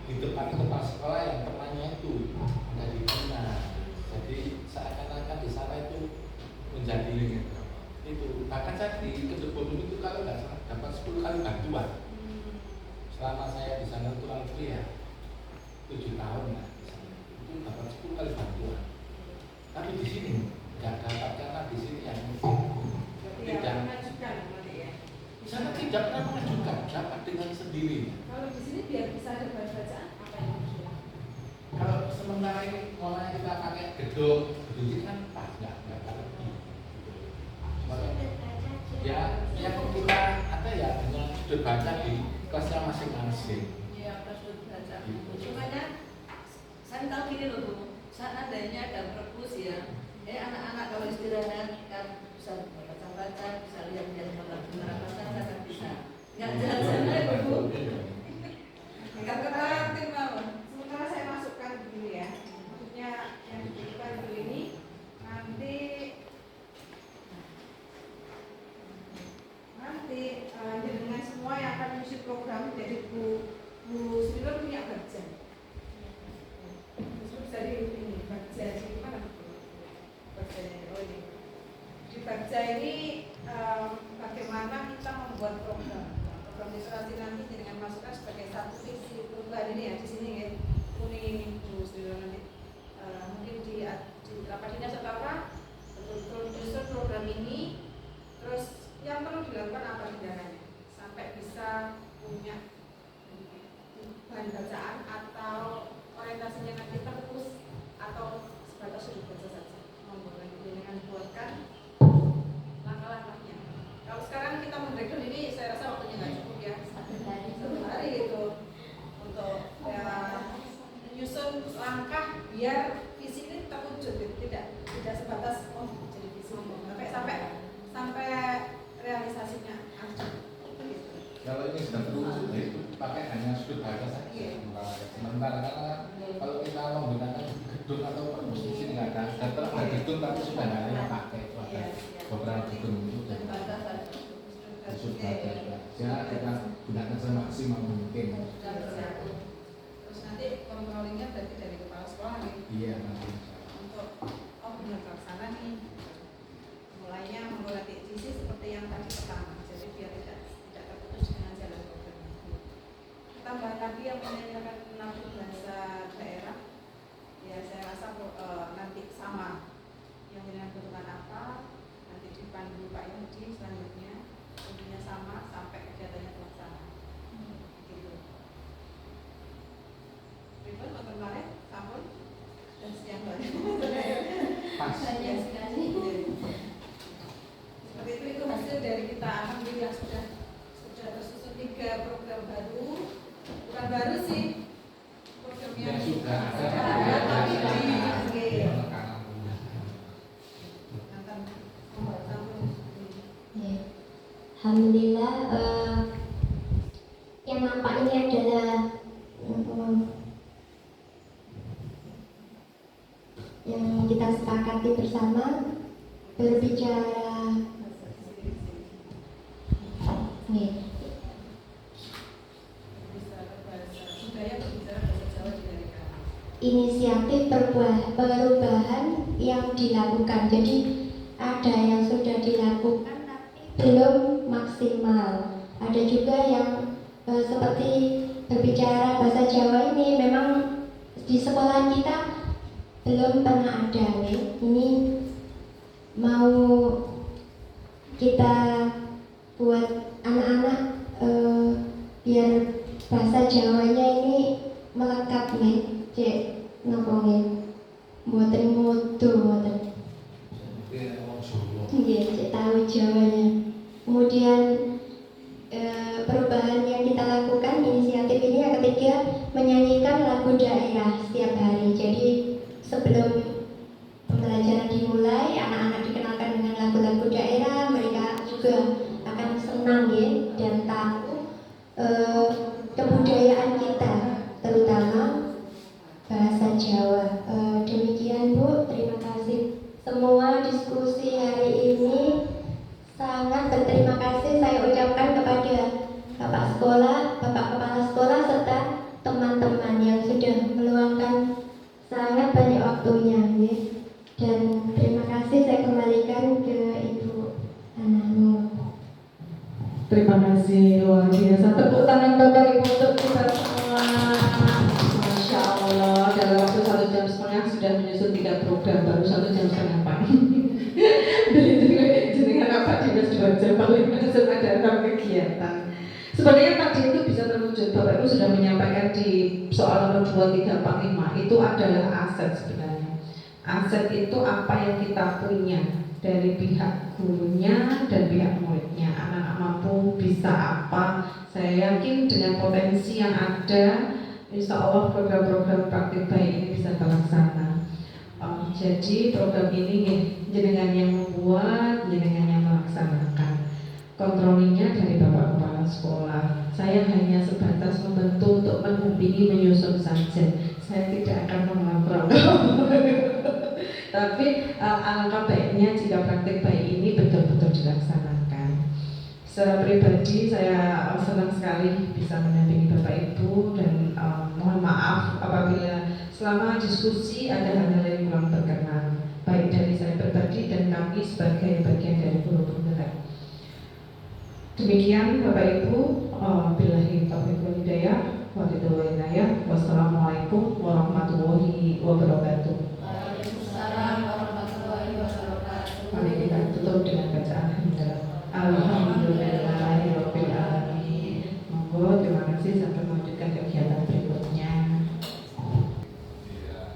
di depan kepala sekolah yang temannya itu nggak dikenal. Jadi seakan-akan di sana itu menjadi itu. Bahkan saya di Kedebon itu kalau nggak salah dapat 10 kali bantuan. Selama saya di sana itu kurang lebih ya 7 tahun lah di sana. Itu dapat 10 kali bantuan. Tapi di sini nggak dapat karena di sini yang tidak mengajukan ya. di sana tidak pernah mengajukan, dapat dengan sendirinya. Kalau di sini biar bisa ada bacaan apa yang bisa? Kalau sementara ini mulai kita pakai gedung ini kan pas nggak lebih. Ya, yang kita ada ya dengan sudut baca di kelasnya masing-masing. Iya, pas sudah baca. Cumanya saya tahu gini loh Bu, seandainya ada perpus ya, anak-anak kalau istirahat kan bisa baca-baca, bisa lihat-lihat beberapa baca kan bisa. Nggak jalan-jalan ya Bu. Nggak kreatif malah. Sementara saya masukkan dulu ya. Maksudnya yang dibutuhkan dulu ini nanti dengan semua yang akan mengisi program jadi Bu Sri punya baca. Bisa di ini baca di mana bacanya? Oh ini. Di baca ini bagaimana kita membuat program literasi nanti dengan masukan sebagai satu visi perubahan ini ya di sini ya kuning ini Bu Sri nanti mungkin di rapat dinas setara betul-betul menyusun program ini terus yang perlu dilakukan apa tindakannya sampai bisa punya bahan bacaan atau orientasinya nanti terus atau sebatas sudut baca saja membuat dengan buatkan langkah-langkahnya. Kalau sekarang kita membreakdown ini saya rasa waktunya nggak cukup ya satu hari itu untuk ya, menyusun langkah biar visi ini terwujud tidak sebatas jadi visi sampai realisasinya Kalau ini sudah terwujud ya itu pakai hanya sudut baca saja. Sementara karena kalau kita menggunakan gedung atau perpus di sini nggak ada gedung tapi sudah nggak ada yang pakai itu ada beberapa gedung itu dan sudut baca ya kita gunakan semaksimal mungkin. Terus nanti controllingnya berarti dari kepala sekolah nih. Iya nanti. Untuk benar terlaksana nih. Mulainya memulai visi seperti yang tadi pertama. Jadi biar tidak terputus dengan jalan program. Tambahan lagi yang menanyakan nafsu bahasa daerah. Ya saya rasa nanti sama yang dengan kebutuhan apa nanti dipandu Pak Yudi selanjutnya intinya sama sampai kegiatannya terlaksana. Gitu. Ribet atau kemarin sampun dan siang banget. Banyak sekali. Seperti itu hasil dari kita alhamdulillah sudah tersusun 3 program baru, bukan baru sih programnya Ya sudah ada tapi alhamdulillah yang nampak ini adalah yang kita sepakati bersama berbicara inisiatif perubahan yang dilakukan. Jadi ada yang sudah dilakukan tapi belum maksimal. Ada juga yang seperti berbicara bahasa Jawa ini memang di sekolah kita belum pernah ada nih. Ini mau kita buat anak-anak biar bahasa Jawanya ini melekat nih. Cek ngomongin mboten mutu mboten. Nggih, cek tahu Jawanya. Kemudian perubahan yang kita lakukan inisiatif ini yang ketiga menyanyikan lagu daerah setiap hari. Jadi sebelum pembelajaran dimulai, anak-anak dikenalkan dengan lagu-lagu daerah, mereka juga akan senang ya dan tahu kebudayaan kita, terutama bahasa Jawa. Demikian Bu, terima kasih. Semua diskusi hari ini sangat berterima kasih saya ucapkan kepada Bapak Sekolah, Bapak Kepala Sekolah serta teman-temannya. program baru 1 jam setengah Pak. Jenengan apa dinas 2 jam paling masuk ada 6 kegiatan. Sebenarnya tadi itu bisa terwujud. Bapak Ibu sudah menyampaikan di soal nomor 2, 3, 4, 5 itu adalah aset sebenarnya. Aset itu apa yang kita punya dari pihak gurunya dan pihak muridnya. Anak-anak mampu bisa apa? Saya yakin dengan potensi yang ada, insya Allah program-program praktik baik ini bisa terlaksana. Jadi program ini jenengan yang membuat, jenengan yang melaksanakan. Kontrolinya dari Bapak Kepala Sekolah. Saya hanya sebatas membantu untuk mendampingi, menyusun saja. Saya tidak akan mengontrol. Tapi alangkah baiknya jika praktik baik ini betul-betul dilaksanakan. Secara pribadi saya senang sekali bisa mendampingi Bapak Ibu dan mohon maaf apabila selama diskusi ada hal-hal yang kurang berkenan, baik dari saya pribadi dan kami sebagai bagian dari guru penggerak. Demikian Bapak Ibu, billahi taufiq wal hidayah, wassalamualaikum warahmatullahi wabarakatuh.